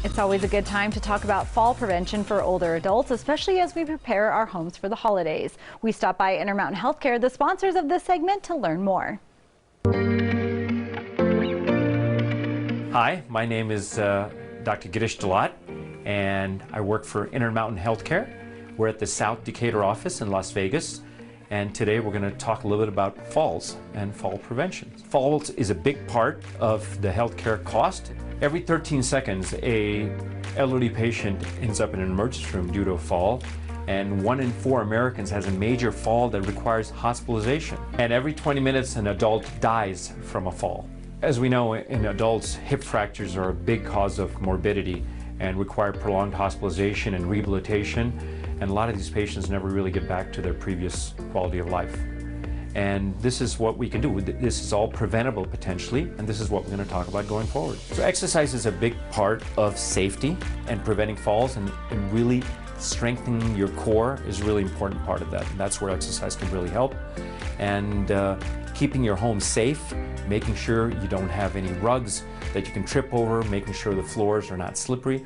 It's always a good time to talk about fall prevention for older adults, especially as we prepare our homes for the holidays. We stop by Intermountain Healthcare, the sponsors of this segment, to learn more. Hi, my name is Dr. Girish Dalat, and I work for Intermountain Healthcare. We're at the South Decatur office in Las Vegas, and today we're going to talk a little bit about falls and fall prevention. Falls is a big part of the healthcare cost. Every 13 seconds, an elderly patient ends up in an emergency room due to a fall, and 1 in 4 Americans has a major fall that requires hospitalization. And every 20 minutes, an adult dies from a fall. As we know, in adults, hip fractures are a big cause of morbidity and require prolonged hospitalization and rehabilitation. And a lot of these patients never really get back to their previous quality of life. And this is what we can do. This is all preventable potentially, and this is what we're going to talk about going forward. So exercise is a big part of safety and preventing falls, and really strengthening your core is a really important part of that. And that's where exercise can really help. And keeping your home safe, making sure you don't have any rugs that you can trip over, making sure the floors are not slippery.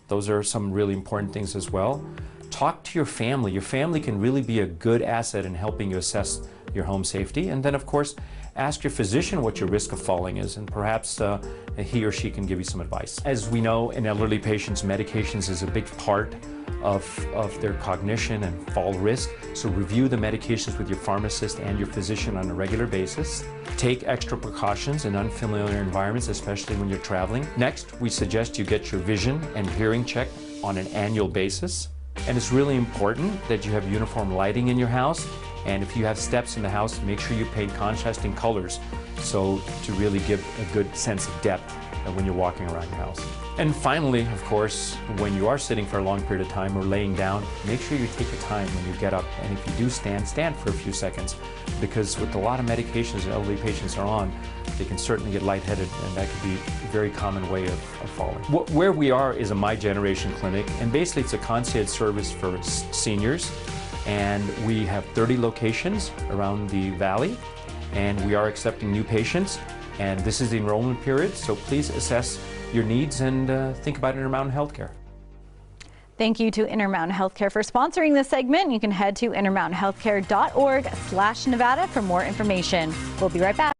Those are some really important things as well. Talk to your family. Your family can really be a good asset in helping you assess your home safety. And then, of course, ask your physician what your risk of falling is, and perhaps he or she can give you some advice. As we know, in elderly patients, medications is a big part of their cognition and fall risk. So review the medications with your pharmacist and your physician on a regular basis. Take extra precautions in unfamiliar environments, especially when you're traveling. Next, we suggest you get your vision and hearing checked on an annual basis. And it's really important that you have uniform lighting in your house. And if you have steps in the house, make sure you paint contrasting colors so to really give a good sense of depth when you're walking around your house. And finally, of course, when you are sitting for a long period of time or laying down, make sure you take your time when you get up. And if you do stand for a few seconds, because with a lot of medications that elderly patients are on, they can certainly get lightheaded, and that could be a very common way of falling. Where we are is a My Generation clinic, and basically it's a concierge service for seniors. And we have 30 locations around the valley, and we are accepting new patients. And this is the enrollment period, so please assess your needs and think about Intermountain Healthcare. Thank you to Intermountain Healthcare for sponsoring this segment. You can head to intermountainhealthcare.org/Nevada for more information. We'll be right back.